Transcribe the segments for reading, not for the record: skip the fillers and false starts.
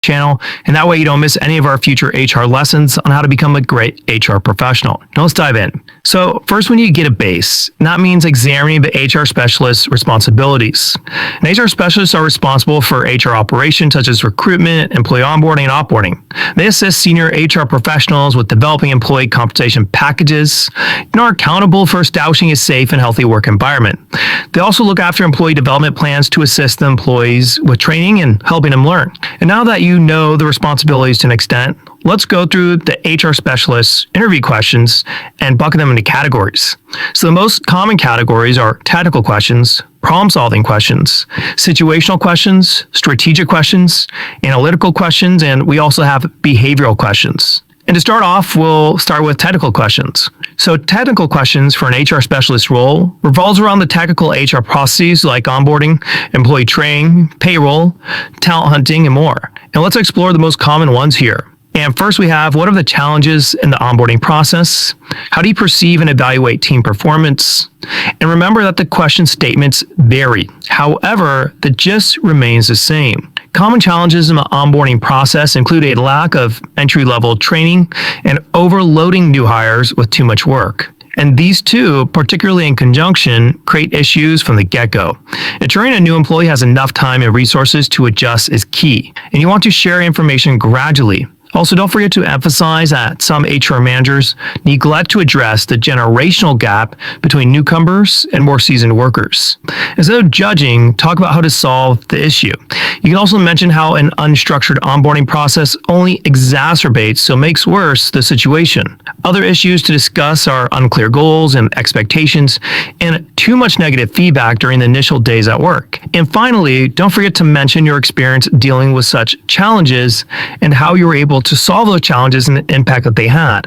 channel, and that way you don't miss any of our future HR lessons on how to become a great HR professional. Now let's dive in. So first, we need to get a base. And that means examining the HR specialist's responsibilities. And HR specialists are responsible for HR operations such as recruitment, employee onboarding, and offboarding. They assist senior HR professionals with developing employee compensation packages and are accountable for establishing a safe and healthy work environment. They also look after employee development plans to assist the employees with training and helping them learn. And now that you know the responsibilities to an extent, let's go through the HR specialist's interview questions and bucket them into categories. So the most common categories are technical questions, problem-solving questions, situational questions, strategic questions, analytical questions, and we also have behavioral questions. And to start off, we'll start with technical questions. So technical questions for an HR specialist role revolves around the technical HR processes like onboarding, employee training, payroll, talent hunting, and more. And let's explore the most common ones here. And first we have, what are the challenges in the onboarding process? How do you perceive and evaluate team performance? And remember that the question statements vary. However, the gist remains the same. Common challenges in the onboarding process include a lack of entry-level training and overloading new hires with too much work. And these two, particularly in conjunction, create issues from the get-go. Ensuring a new employee has enough time and resources to adjust is key, and you want to share information gradually. Also, don't forget to emphasize that some HR managers neglect to address the generational gap between newcomers and more seasoned workers. Instead of judging, talk about how to solve the issue. You can also mention how an unstructured onboarding process only exacerbates, so makes worse, the situation. Other issues to discuss are unclear goals and expectations, and too much negative feedback during the initial days at work. And finally, don't forget to mention your experience dealing with such challenges and how you were able to solve those challenges and the impact that they had.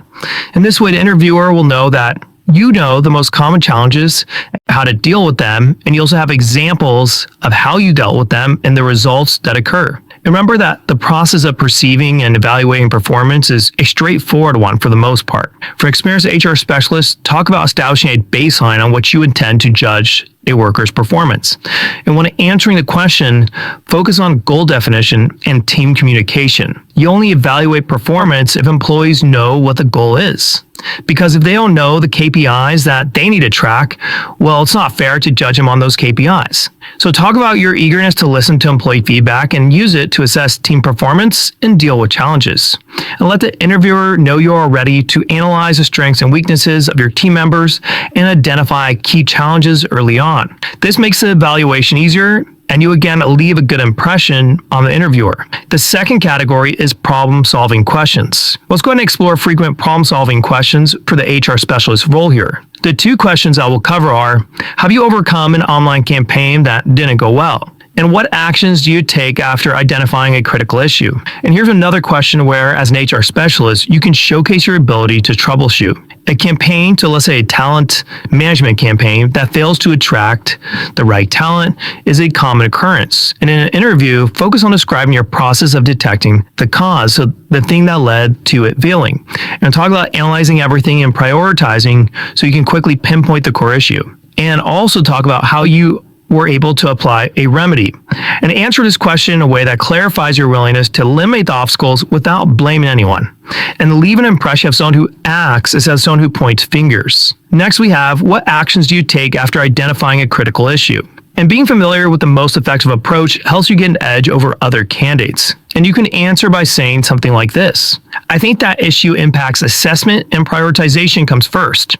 In this way, the interviewer will know that you know the most common challenges, how to deal with them, and you also have examples of how you dealt with them and the results that occur. Remember that the process of perceiving and evaluating performance is a straightforward one for the most part. For experienced HR specialists, talk about establishing a baseline on which you intend to judge a worker's performance. And when answering the question, focus on goal definition and team communication. You only evaluate performance if employees know what the goal is. Because if they don't know the KPIs that they need to track, well, it's not fair to judge them on those KPIs. So talk about your eagerness to listen to employee feedback and use it to assess team performance and deal with challenges. And let the interviewer know you are ready to analyze the strengths and weaknesses of your team members and identify key challenges early on. This makes the evaluation easier, and you again leave a good impression on the interviewer. The second category is problem-solving questions. Let's go ahead and explore frequent problem-solving questions for the HR specialist role here. The two questions I will cover are, have you overcome an online campaign that didn't go well? And what actions do you take after identifying a critical issue? And here's another question where, as an HR specialist, you can showcase your ability to troubleshoot. A campaign to, let's say, a talent management campaign that fails to attract the right talent is a common occurrence. And in an interview, focus on describing your process of detecting the cause, so the thing that led to it failing. And talk about analyzing everything and prioritizing so you can quickly pinpoint the core issue. And also talk about how you were able to apply a remedy. And answer this question in a way that clarifies your willingness to eliminate the obstacles without blaming anyone. And leave an impression of someone who acts as someone who points fingers. Next, we have, what actions do you take after identifying a critical issue? And being familiar with the most effective approach helps you get an edge over other candidates. And you can answer by saying something like this: I think that issue impacts assessment and prioritization comes first,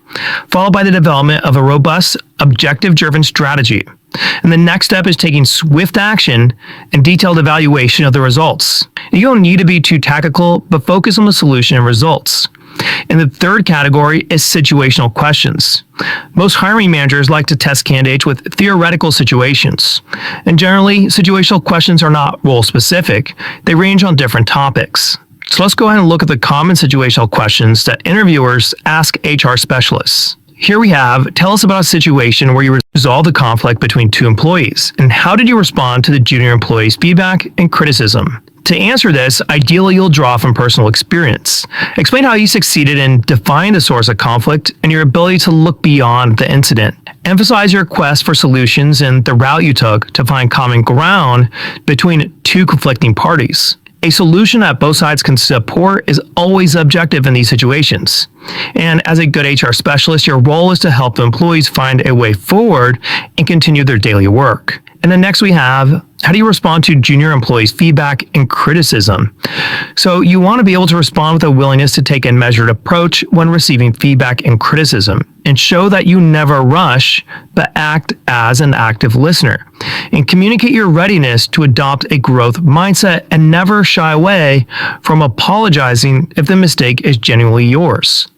followed by the development of a robust, objective-driven strategy. And the next step is taking swift action and detailed evaluation of the results. You don't need to be too tactical, but focus on the solution and results. And the third category is situational questions. Most hiring managers like to test candidates with theoretical situations. And generally, situational questions are not role-specific. They range on different topics. So let's go ahead and look at the common situational questions that interviewers ask HR specialists. Here we have, tell us about a situation where you resolved the conflict between two employees, and how did you respond to the junior employee's feedback and criticism? To answer this, ideally you'll draw from personal experience. Explain how you succeeded in defining the source of conflict and your ability to look beyond the incident. Emphasize your quest for solutions and the route you took to find common ground between two conflicting parties. A solution that both sides can support is always objective in these situations. And as a good HR specialist, your role is to help the employees find a way forward and continue their daily work. And then next we have, how do you respond to junior employees' feedback and criticism? So you want to be able to respond with a willingness to take a measured approach when receiving feedback and criticism, and show that you never rush, but act as an active listener. And communicate your readiness to adopt a growth mindset and never shy away from apologizing if the mistake is genuinely yours.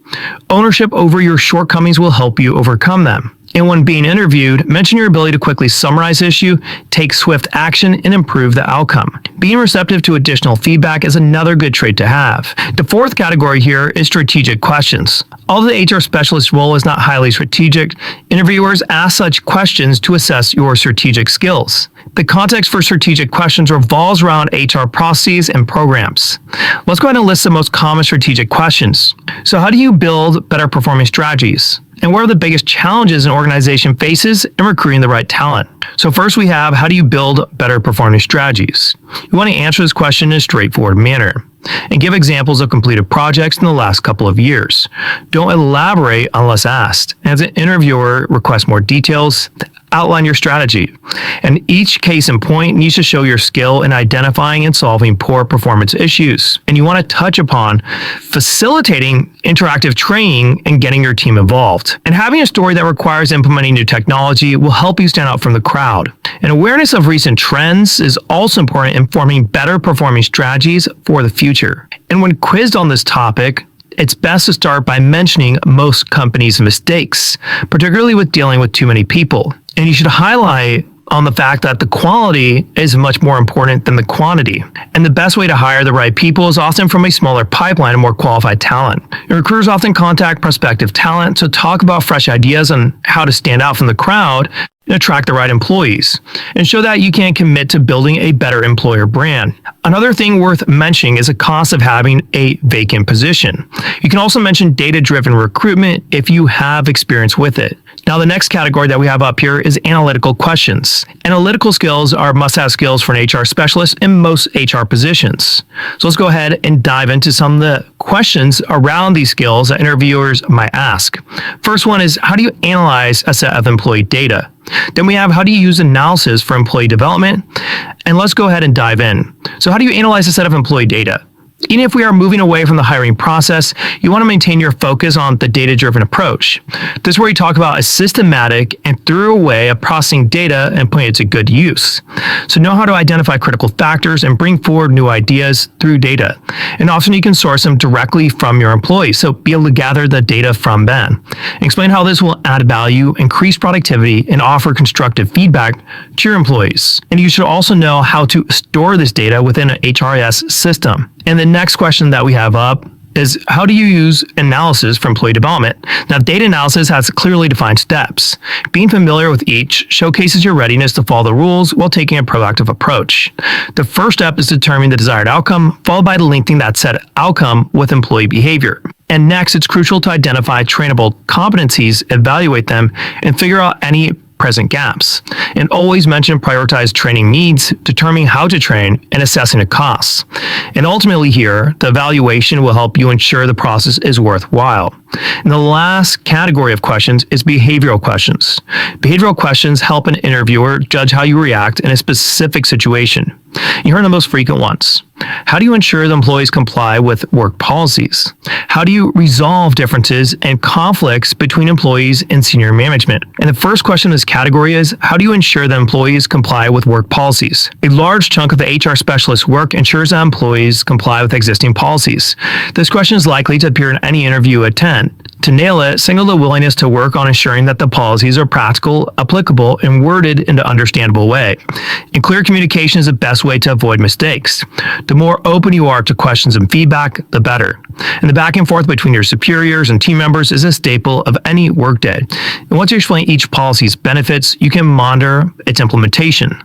Ownership over your shortcomings will help you overcome them. And when being interviewed, mention your ability to quickly summarize the issue, take swift action, and improve the outcome. Being receptive to additional feedback is another good trait to have. The fourth category here is strategic questions. Although the HR specialist role is not highly strategic, interviewers ask such questions to assess your strategic skills. The context for strategic questions revolves around HR processes and programs. Let's go ahead and list the most common strategic questions. So how do you build better performing strategies? And what are the biggest challenges an organization faces in recruiting the right talent? So first we have, how do you build better performing strategies? You want to answer this question in a straightforward manner and give examples of completed projects in the last couple of years. Don't elaborate unless asked. As an interviewer, request more details, outline your strategy. And each case in point needs to show your skill in identifying and solving poor performance issues. And you want to touch upon facilitating interactive training and getting your team involved. And having a story that requires implementing new technology will help you stand out from the crowd. And awareness of recent trends is also important in forming better performing strategies for the future. And when quizzed on this topic, it's best to start by mentioning most companies' mistakes, particularly with dealing with too many people. And you should highlight on the fact that the quality is much more important than the quantity. And the best way to hire the right people is often from a smaller pipeline of more qualified talent. Your recruiters often contact prospective talent to talk about fresh ideas on how to stand out from the crowd and attract the right employees, and show that you can commit to building a better employer brand. Another thing worth mentioning is the cost of having a vacant position. You can also mention data-driven recruitment if you have experience with it. Now, the next category that we have up here is analytical questions. Analytical skills are must-have skills for an HR specialist in most HR positions. So let's go ahead and dive into some of the questions around these skills that interviewers might ask. First one is, how do you analyze a set of employee data? Then we have, how do you use analysis for employee development? And let's go ahead and dive in. So how do you analyze a set of employee data? Even if we are moving away from the hiring process, you want to maintain your focus on the data-driven approach. This is where we talk about a systematic and thorough way of processing data and putting it to good use. So know how to identify critical factors and bring forward new ideas through data. And often you can source them directly from your employees, so be able to gather the data from them. And explain how this will add value, increase productivity, and offer constructive feedback to your employees. And you should also know how to store this data within an HRIS system. And the next question that we have up is, how do you use analysis for employee development? Now, data analysis has clearly defined steps. Being familiar with each showcases your readiness to follow the rules while taking a proactive approach. The first step is determining the desired outcome, followed by linking that said outcome with employee behavior. And next, it's crucial to identify trainable competencies, evaluate them, and figure out any present gaps. And always mention prioritized training needs, determining how to train, and assessing the costs. And ultimately here, the evaluation will help you ensure the process is worthwhile. And the last category of questions is behavioral questions. Behavioral questions help an interviewer judge how you react in a specific situation. Here are the most frequent ones. How do you ensure the employees comply with work policies? How do you resolve differences and conflicts between employees and senior management? And the first question in this category is, how do you ensure that employees comply with work policies? A large chunk of the HR specialist work ensures that employees comply with existing policies. This question is likely to appear in any interview you attend. To nail it, signal the willingness to work on ensuring that the policies are practical, applicable, and worded in an understandable way. And clear communication is the best way to avoid mistakes. The more open you are to questions and feedback, the better. And the back and forth between your superiors and team members is a staple of any workday. And once you explain each policy's benefits, you can monitor its implementation.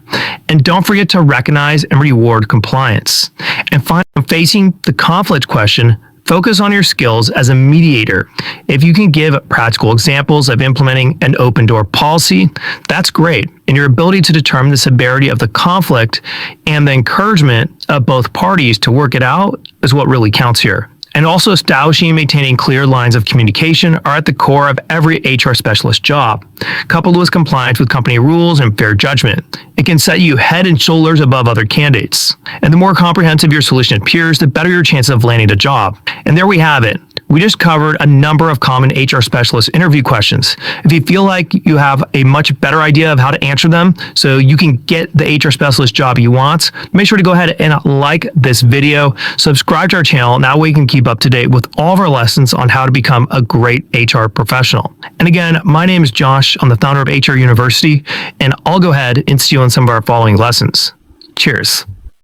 And don't forget to recognize and reward compliance. And finally, facing the conflict question, Focus on your skills as a mediator. If you can give practical examples of implementing an open door policy, that's great. And your ability to determine the severity of the conflict and the encouragement of both parties to work it out is what really counts here. And also establishing and maintaining clear lines of communication are at the core of every HR specialist job. Coupled with compliance with company rules and fair judgment, it can set you head and shoulders above other candidates. And the more comprehensive your solution appears, the better your chances of landing a job. And there we have it. We just covered a number of common HR specialist interview questions. If you feel like you have a much better idea of how to answer them so you can get the HR specialist job you want, make sure to go ahead and like this video, subscribe to our channel. Now we can keep up to date with all of our lessons on how to become a great HR professional. And again, my name is Josh. I'm the founder of HR University, and I'll go ahead and see you in some of our following lessons. Cheers.